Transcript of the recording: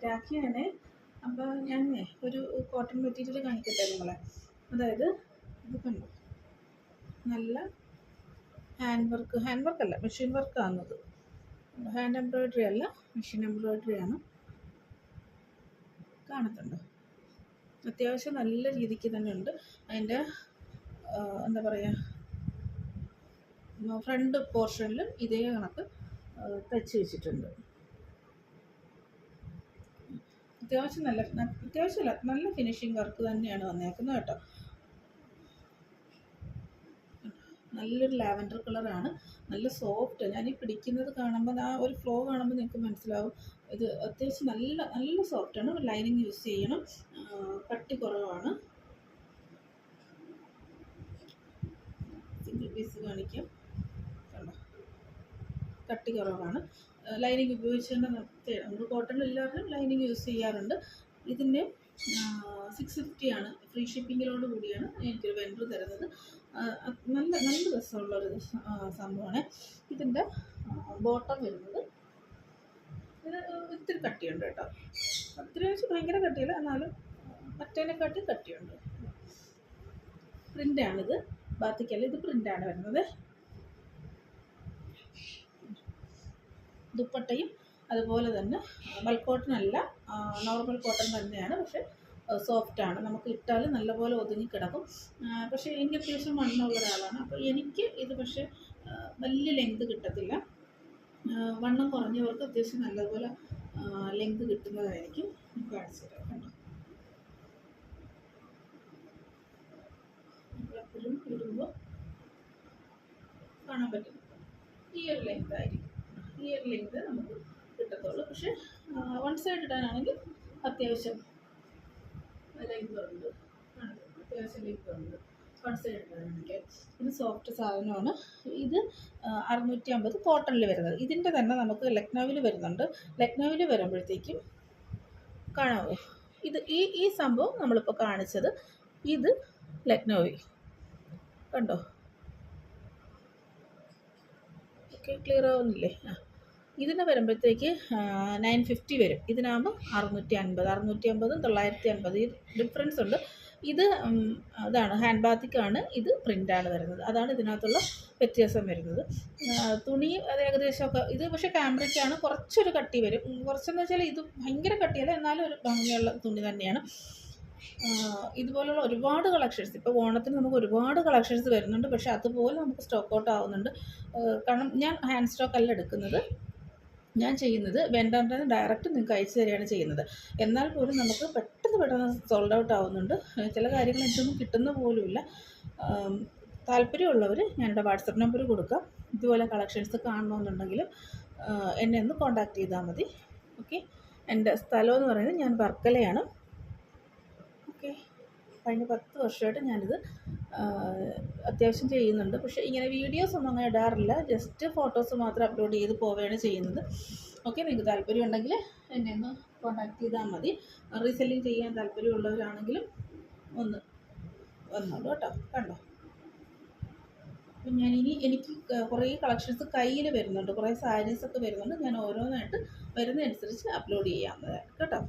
രാഖിയാണ്. അപ്പോൾ ഞാൻ ഒരു കോട്ടൺ മെറ്റീരിയൽ കാണിക്കട്ടെ നിങ്ങളെ. അതായത് ഇത് കണ്ടു, നല്ല ഹാൻഡ് വർക്കല്ല, മെഷീൻ വർക്കാണത്. ഹാൻഡ് എംബ്രോയ്ഡറി അല്ല, മെഷീൻ എംബ്രോയ്ഡറി ആണ്. കാണുന്നുണ്ടോ? അത്യാവശ്യം നല്ല രീതിക്ക് തന്നെ ഉണ്ട്. അതിൻ്റെ എന്താ പറയുക, ഫ്രണ്ട് പോർഷനിലും ഇതേ കണക്ക് തയ്ച്ച് വെച്ചിട്ടുണ്ട്. അത്യാവശ്യമല്ല, നല്ല ഫിനിഷിങ് വർക്ക് തന്നെയാണ് വന്നേക്കുന്നത് കേട്ടോ. നല്ലൊരു ലാവൻഡർ കളറാണ്, നല്ല സോഫ്റ്റ്. ഞാനീ പിടിക്കുന്നത് കാണുമ്പോൾ, ആ ഒരു ഫ്ലോ കാണുമ്പോൾ നിങ്ങൾക്ക് മനസ്സിലാവും ഇത് അത്യാവശ്യം നല്ല നല്ല സോഫ്റ്റാണ്. ലൈനിങ് യൂസ് ചെയ്യണം, കട്ടി കുറവാണ്. സിംഗിൾ പീസ് കാണിക്കാം, കണ്ടോ, കട്ടി കുറവാണ്. ലൈനിങ് ഉപയോഗിച്ച് തന്നെ നമ്മൾ കോട്ടൺ എല്ലാവരും ലൈനിങ് യൂസ് ചെയ്യാറുണ്ട്. ഇതിൻ്റെ 650 ആണ്, ഫ്രീ ഷിപ്പിങ്ങിനോട് കൂടിയാണ് എനിക്കൊരു വെൻഡർ തരുന്നത്. നല്ല നല്ല രസമുള്ളൊരു സംഭവമാണ്. ഇതിൻ്റെ ബോട്ടം വരുന്നത് ഇത് ഇത്തിരി കട്ടിയുണ്ട് കേട്ടോ. ഒത്തിരി വെച്ച് ഭയങ്കര കട്ടിയല്ല, എന്നാലും മറ്റേനെക്കാട്ടി കട്ടിയുണ്ട്. പ്രിൻ്റാണിത്, ബാത്തിക്കല്ല, ഇത് പ്രിൻ്റാണ് വരുന്നത്. ദുപ്പട്ടയും അതുപോലെ തന്നെ ബൾക്ക് കോട്ടൺ അല്ല, നോർമൽ കോട്ടൺ തന്നെയാണ്. പക്ഷേ സോഫ്റ്റാണ്, നമുക്ക് ഇട്ടാൽ നല്ലപോലെ ഒതുങ്ങി കിടക്കും. പക്ഷേ എനിക്ക് അത്യാവശ്യം വണ്ണമുള്ള ഒരാളാണ്. അപ്പോൾ എനിക്ക് ഇത് പക്ഷേ വലിയ ലെങ്ത് കിട്ടത്തില്ല. വണ്ണം കുറഞ്ഞവർക്ക് അത്യാവശ്യം നല്ലപോലെ ലെങ്ത് കിട്ടുന്നതായിരിക്കും. കാണിച്ചു തരാം. കണ്ടോ, എപ്പോഴും ഇടുമ്പോൾ കാണാൻ പറ്റും ഈ ഒരു ലെങ്ത് ആയിരിക്കും. ഈ ഒരു ലെങ്ത് നമുക്ക് കിട്ടത്തുള്ളൂ. പക്ഷേ വൺ സൈഡ് ഇടാനാണെങ്കിൽ അത്യാവശ്യം ലെങ്ത് ഉണ്ട്, അത്യാവശ്യം ലെങ്ത് ഉണ്ട് വൺ സൈഡ് ഇടാനാണെങ്കിൽ. ഇത് സോഫ്റ്റ് സാധനമാണ്. ഇത് 650 കോട്ടണിൽ വരുന്നത്. ഇതിൻ്റെ തന്നെ നമുക്ക് ലക്നൗവിൽ വരുന്നുണ്ട്. ലക്നൗവിൽ വരുമ്പോഴത്തേക്കും കാണാമോ, ഇത് ഈ സംഭവം നമ്മളിപ്പോൾ കാണിച്ചത്, ഇത് ലക്നൗവിൽ കണ്ടോ. ഓക്കെ, ക്ലിയർ ആവുന്നില്ലേ? ഇതിന് വരുമ്പോഴത്തേക്ക് 950 വരും. ഇതിനാകുമ്പോൾ 650, 950 ഈ ഡിഫറൻസ് ഉണ്ട്. ഇത് അതാണ് ഹാൻഡ് ബാത്തിക്കാണ്, ഇത് പ്രിൻ്റാണ് വരുന്നത്. അതാണ് ഇതിനകത്തുള്ള വ്യത്യാസം വരുന്നത്. തുണി അത് ഏകദേശമൊക്കെ, ഇത് പക്ഷേ ക്യാമ്പ്രിക്കാണ്, കുറച്ചൊരു കട്ടി വരും. കുറച്ചെന്ന് വെച്ചാൽ ഇത് ഭയങ്കര കട്ടിയല്ല, എന്നാലും ഒരു ഭംഗിയുള്ള തുണി തന്നെയാണ്. ഇതുപോലുള്ള ഒരുപാട് കളക്ഷൻസ് ഇപ്പോൾ ഓണത്തിന് നമുക്ക് ഒരുപാട് കളക്ഷൻസ് വരുന്നുണ്ട്. പക്ഷേ അതുപോലെ നമുക്ക് സ്റ്റോക്ക് ഔട്ട് ആവുന്നുണ്ട്. കാരണം ഞാൻ ഹാൻഡ് സ്റ്റോക്ക് അല്ല എടുക്കുന്നത്, ഞാൻ ചെയ്യുന്നത് വെണ്ടറിൻ്റെ ഡയറക്റ്റ് നിങ്ങൾക്ക് അയച്ചു തരികയാണ് ചെയ്യുന്നത്. എന്നാൽ പോലും നമുക്ക് പെട്ടെന്ന് സോൾഡ് ഔട്ട് ആവുന്നുണ്ട്. ചില കാര്യങ്ങൾ എനിക്കൊന്നും കിട്ടുന്ന പോലുമില്ല. താല്പര്യമുള്ളവർ ഞാനിവിടെ വാട്സപ്പ് നമ്പർ കൊടുക്കാം. ഇതുപോലെ കളക്ഷൻസ് കാണണമെന്നുണ്ടെങ്കിൽ എന്നെ ഒന്ന് കോൺടാക്റ്റ് ചെയ്താൽ മതി. ഓക്കെ, എൻ്റെ സ്ഥലം എന്ന് പറയുന്നത് ഞാൻ വർക്കലയാണ്. ഓക്കെ, കഴിഞ്ഞ 10 വർഷമായിട്ട് ഞാനിത് അത്യാവശ്യം ചെയ്യുന്നുണ്ട്. പക്ഷേ ഇങ്ങനെ വീഡിയോസ് ഒന്നും അങ്ങനെ ഇടാറില്ല, ജസ്റ്റ് ഫോട്ടോസ് മാത്രം അപ്ലോഡ് ചെയ്ത് പോവുകയാണ് ചെയ്യുന്നത്. ഓക്കെ, നിങ്ങൾക്ക് താല്പര്യം ഉണ്ടെങ്കിൽ എന്നെ ഒന്ന് കോൺടാക്റ്റ് ചെയ്താൽ മതി. റീസെല്ലിങ് ചെയ്യാൻ താല്പര്യമുള്ളവരാണെങ്കിലും ഒന്ന് വന്നോളൂ കേട്ടോ. കണ്ടോ, അപ്പം എനിക്ക് കുറേ കളക്ഷൻസ് കയ്യിൽ വരുന്നുണ്ട്, കുറേ സാരീസൊക്കെ വരുന്നുണ്ട്. ഞാൻ ഓരോന്നായിട്ട് വരുന്നതനുസരിച്ച് അപ്ലോഡ് ചെയ്യാവുന്നതാണ് കേട്ടോ.